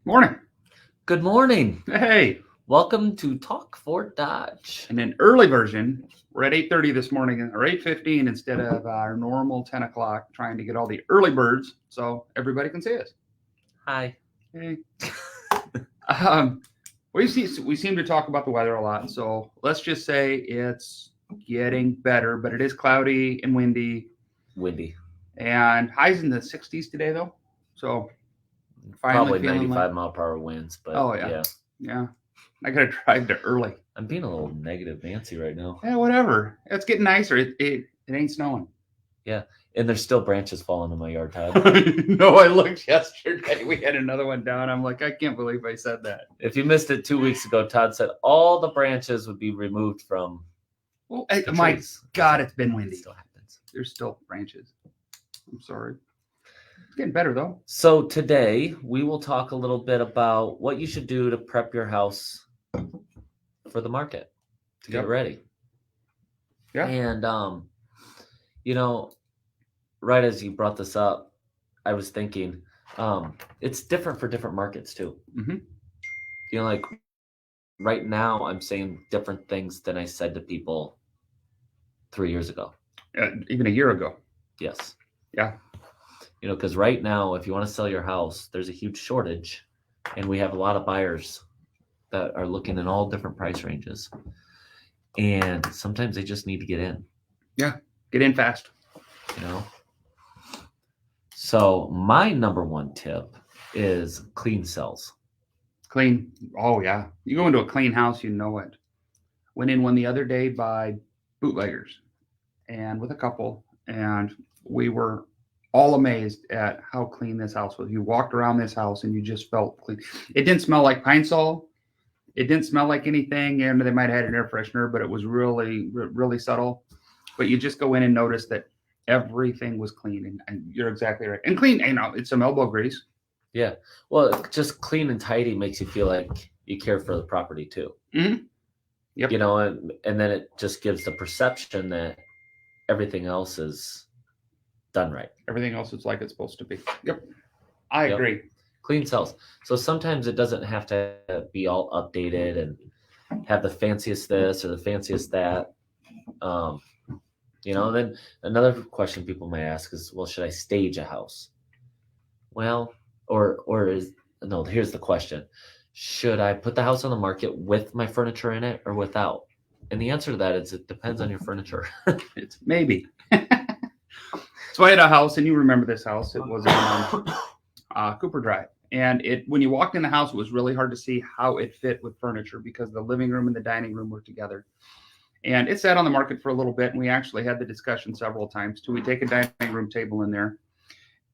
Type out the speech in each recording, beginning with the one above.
Morning. Good morning. Hey, Welcome to Talk Fort Dodge. in an early version, we're at 8:30 this morning or 8:15 instead of our normal 10 o'clock, trying to get all the early birds so everybody can see us. Hi. Hey. um, we seem to talk about the weather a lot, so let's just say it's getting better, but it is cloudy and windy, Windy. and highs in the 60s today though. So Probably feeling 95 mile per hour winds, but Oh, yeah. I gotta drive to early. I'm being a little negative Nancy right now. Yeah, whatever. It's getting nicer. It ain't snowing. And there's still branches falling in my yard, Todd. No, I looked yesterday. We had another one down. I'm like, I can't believe I said that. If you missed it 2 weeks ago, Todd said all the branches would be removed from Well, the my trees. God, it's been It windy. still happens. There's still branches. I'm sorry. It's getting better though. So today we will talk a little bit about what you should do to prep your house for the market, to get Yep. ready. Yeah. And right as you brought this up, I was thinking, it's different for different markets too. Mhm. Like right now, I'm saying different things than I said to people 3 years ago. Even a year ago. Yes. Yeah. Because right now, if you want to sell your house, there's a huge shortage, and we have a lot of buyers that are looking in all different price ranges, and sometimes they just need to get in. Get in fast. So my number one tip is clean cells. Clean. Oh yeah. You go into a clean house, you know it. Went in one the other day by bootleggers, and with a couple, and we were all amazed at how clean this house was. You walked around this house and you just felt clean. It didn't smell like pine sol. It didn't smell like anything, and they might have had an air freshener, but it was really subtle. But you just go in and notice that everything was clean, and you're exactly right. And clean, it's some elbow grease. Yeah. Well, just clean and tidy makes you feel like you care for the property too. Mm-hmm. Yep. And then it just gives the perception that everything else is done right. Everything else is like it's supposed to be. Yep. I agree. Clean cells. So sometimes it doesn't have to be all updated and have the fanciest this or the fanciest that. Then another question people might ask is, well, should I stage a house? Well, here's the question. Should I put the house on the market with my furniture in it or without? And the answer to that is it depends on your furniture. It's maybe. So I had a house, and you remember this house. It was on Cooper Drive. And when you walked in the house, it was really hard to see how it fit with furniture because the living room and the dining room were together. And it sat on the market for a little bit, and we actually had the discussion several times. Do we take a dining room table in there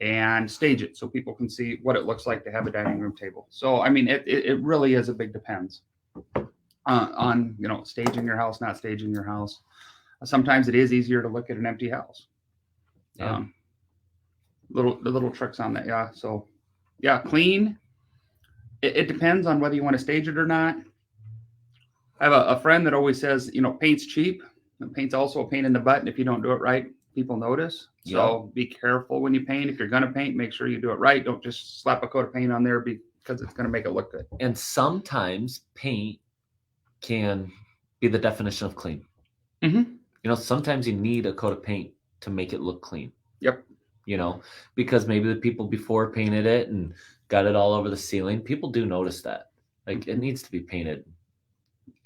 and stage it so people can see what it looks like to have a dining room table? So, I mean, it really is a big depends on staging your house, not staging your house. Sometimes it is easier to look at an empty house. Yeah. The little tricks on that. Yeah. So, yeah, clean. It depends on whether you want to stage it or not. I have a friend that always says, paint's cheap. And paint's also a pain in the butt. And if you don't do it right, people notice. So Be careful when you paint. If you're going to paint, make sure you do it right. Don't just slap a coat of paint on there because it's going to make it look good. And sometimes paint can be the definition of clean. Mm-hmm. Sometimes you need a coat of paint to make it look clean. Yep. Because maybe the people before painted it and got it all over the ceiling. People do notice that. Like it needs to be painted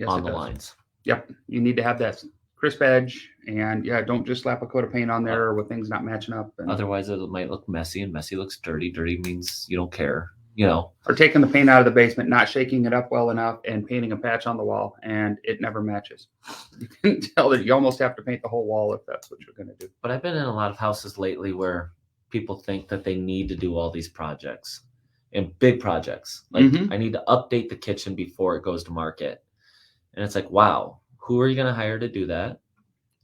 on the lines. Yep. You need to have that crisp edge, and don't just slap a coat of paint on there with things not matching up. Otherwise it might look messy, and messy looks dirty. Dirty means you don't care, Or taking the paint out of the basement, not shaking it up well enough, and painting a patch on the wall, and it never matches. You can tell that you almost have to paint the whole wall if that's what you're going to do. But I've been in a lot of houses lately where people think that they need to do all these projects and big projects. Like I need to update the kitchen before it goes to market. And it's like, wow, who are you going to hire to do that?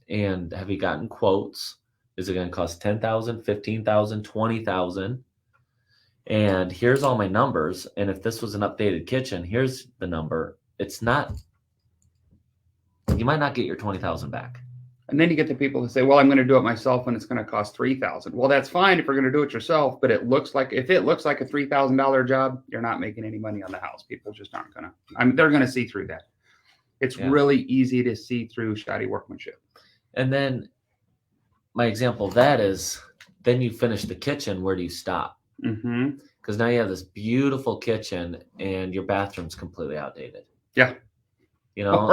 And have you gotten quotes? Is it going to cost $10,000, $15,000, $20,000? And here's all my numbers. And if this was an updated kitchen, here's the number. It's not, you might not get your $20,000 back. And then you get the people who say, well, I'm going to do it myself and it's going to cost $3,000. Well, that's fine if you're going to do it yourself, but if it looks like a $3,000 job, you're not making any money on the house. People just aren't going to, they're going to see through that. It's really easy to see through shoddy workmanship. And then my example of that is, then you finish the kitchen, where do you stop? Because now you have this beautiful kitchen and your bathroom's completely outdated. Yeah.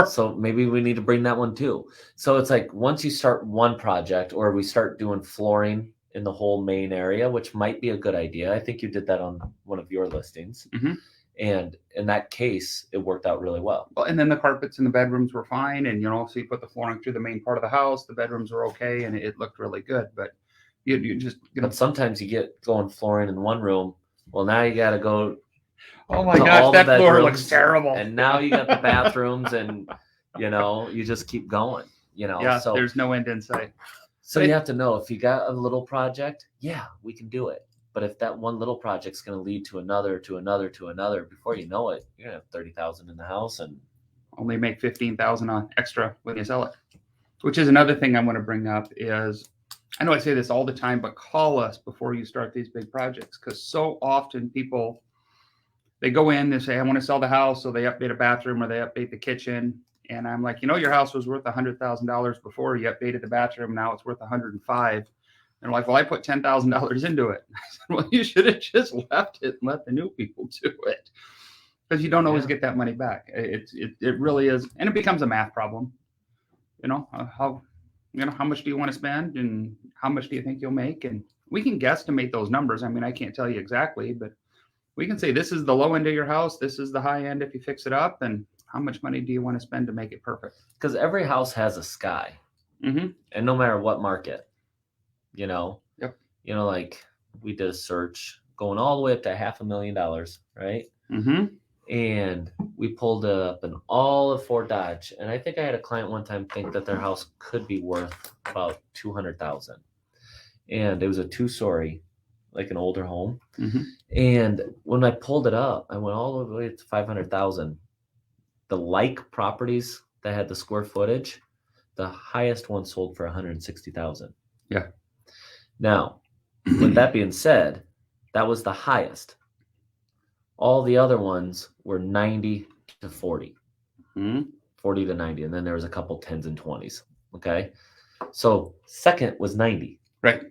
So maybe we need to bring that one too. So it's like, once you start one project, or we start doing flooring in the whole main area, which might be a good idea. I think you did that on one of your listings. And in that case, it worked out really well. Well, and then the carpets in the bedrooms were fine. And, so you put the flooring through the main part of the house, the bedrooms were okay. And it looked really good. But you just, but sometimes you get going flooring in one room. Well, now you got to go. Oh my gosh, that floor looks terrible. And now you got the bathrooms, and you just keep going. So there's no end in sight. So you have to know, if you got a little project, we can do it. But if that one little project's going to lead to another, to another, to another, before you know it, you're gonna have $30,000 in the house and only make $15,000 on extra when you sell it. Which is another thing I want to bring up is, I know I say this all the time, but call us before you start these big projects, because so often people, they go in, they say, I want to sell the house. So they update a bathroom or they update the kitchen. And I'm like, your house was worth $100,000 before you updated the bathroom. Now it's worth $105,000. And they're like, well, I put $10,000 into it. I said, well, you should have just left it and let the new people do it, because you don't always get that money back. It really is. And it becomes a math problem. How much do you want to spend and how much do you think you'll make? And we can guesstimate those numbers. I can't tell you exactly, but we can say, this is the low end of your house. This is the high end if you fix it up. And how much money do you want to spend to make it perfect? Because every house has a sky. And no matter what market, like we did a search going all the way up to $500,000, right? And we pulled up an all of Fort Dodge. And I think I had a client one time think that their house could be worth about $200,000. And it was a 2-story, like an older home. And when I pulled it up, I went all the way to 500,000. The like properties that had the square footage, the highest one sold for 160,000. Yeah. Now, with that being said, that was the highest. All the other ones were 90 to 40, 40 to 90. And then there was a couple 10s and 20s. Okay. So second was 90. Right.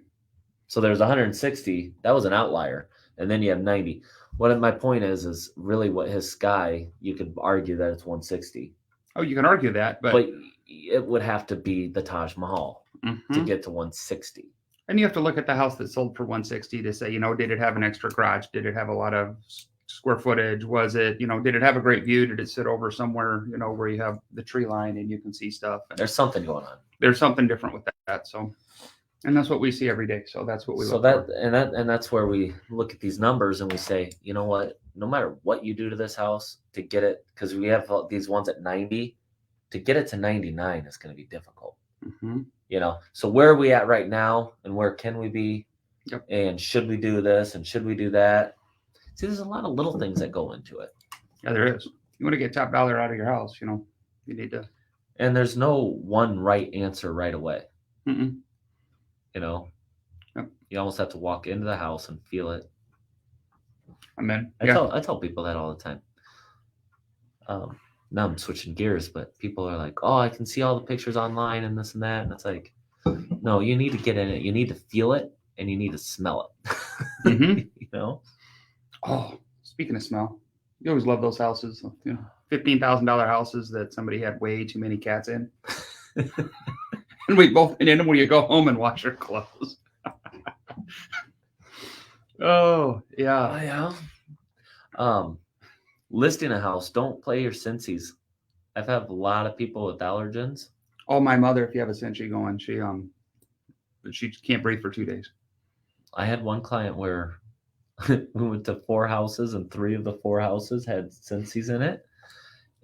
So there's 160. That was an outlier. And then you have 90. What my point is really what his sky, you could argue that it's 160. Oh, you can argue that, but it would have to be the Taj Mahal to get to 160. And you have to look at the house that sold for 160 to say, did it have an extra garage? Did it have a lot of square footage? Was it, did it have a great view? Did it sit over somewhere, where you have the tree line and you can see stuff? And there's something going on. There's something different with that. So, and that's what we see every day. So that's what we look for. And that's where we look at these numbers and we say, you know what, no matter what you do to this house to get it, because we have these ones at 90, to get it to 99 is going to be difficult. So where are we at right now and where can we be? Yep. And should we do this and should we do that? See, there's a lot of little things that go into it. Yeah, there is. You want to get top dollar out of your house, you need to. And there's no one right answer right away. Yep. You almost have to walk into the house and feel it. Amen. I tell people that all the time. Now I'm switching gears, but people are like, oh, I can see all the pictures online and this and that. And it's like, no, you need to get in it. You need to feel it and you need to smell it. Oh, speaking of smell, you always love those houses, $15,000 houses that somebody had way too many cats in. And we both been in them when you go home and wash your clothes. Oh, yeah. Listing a house, don't play your Cincy's. I've had a lot of people with allergens. Oh, my mother, if you have a Cincy going, she can't breathe for 2 days. I had one client where we went to 4 houses and 3 of the 4 houses had Cincy's in it.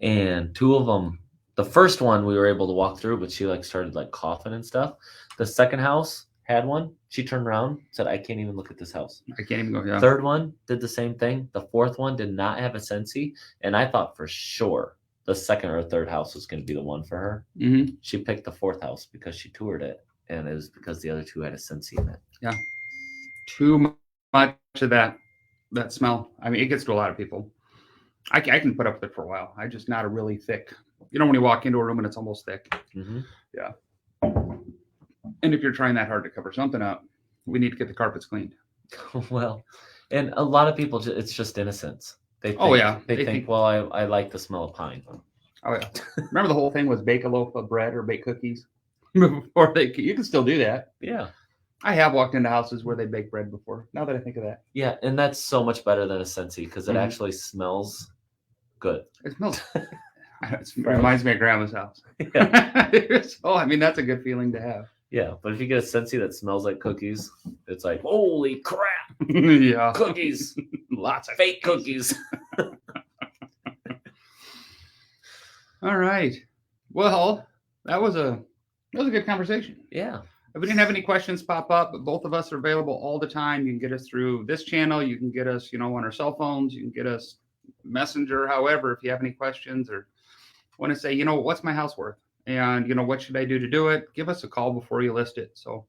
And 2 of them, the first one we were able to walk through, but she started coughing and stuff. The second house had one. She turned around, said, I can't even look at this house. I can't even go. Yeah. Third one did the same thing. The fourth one did not have a Cincy. And I thought for sure the second or third house was going to be the one for her. Mm-hmm. She picked the fourth house because she toured it, and it was because the other two had a Scentsy in it. Yeah. Too much of that smell. I mean, it gets to a lot of people. I can put up with it for a while. I just not a really thick. You know, when you walk into a room and it's almost thick. Mm-hmm. Yeah. And if you're trying that hard to cover something up, we need to get the carpets cleaned. Well, and a lot of people, it's just innocence. They think, they think, well, I like the smell of pine. Oh yeah. Remember the whole thing was bake a loaf of bread or bake cookies before you can still do that. Yeah. I have walked into houses where they bake bread before. Now that I think of that. Yeah, and that's so much better than a Scentsy because it actually smells good. It smells. It reminds me of Grandma's house. Yeah. So I mean, that's a good feeling to have. Yeah, but if you get a Scentsy that smells like cookies, it's like, holy crap! Yeah, cookies, lots of fake cookies. All right. Well, that was a good conversation. Yeah. If we didn't have any questions pop up, but both of us are available all the time. You can get us through this channel. You can get us, on our cell phones. You can get us Messenger. However, if you have any questions or want to say, what's my house worth? And, what should I do to do it? Give us a call before you list it. So,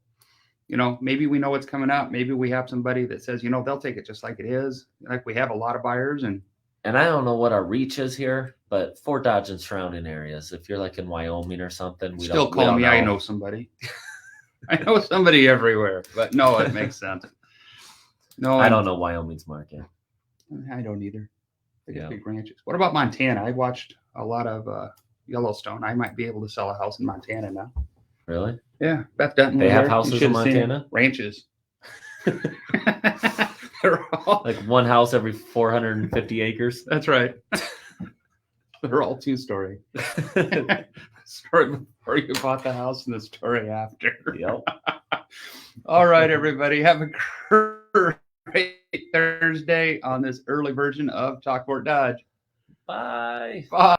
maybe we know what's coming up. Maybe we have somebody that says, they'll take it just like it is. Like we have a lot of buyers. And I don't know what our reach is here, but Fort Dodge and surrounding areas, if you're like in Wyoming or something, we still don't call me. Know. I know somebody. I know somebody everywhere, but no, it makes sense. No, I don't know Wyoming's market. I don't either. They got Yeah. big ranches. What about Montana? I watched a lot of Yellowstone. I might be able to sell a house in Montana now. Really? Yeah, Beth Dutton. They was have there. houses in Montana? Ranches. They're all, Like one house every 450 acres? that's right. They're all 2-story. Story before you bought the house and the story after. Yep. All right, everybody. Have a great Thursday on this early version of Talk Fort Dodge. Bye. Bye.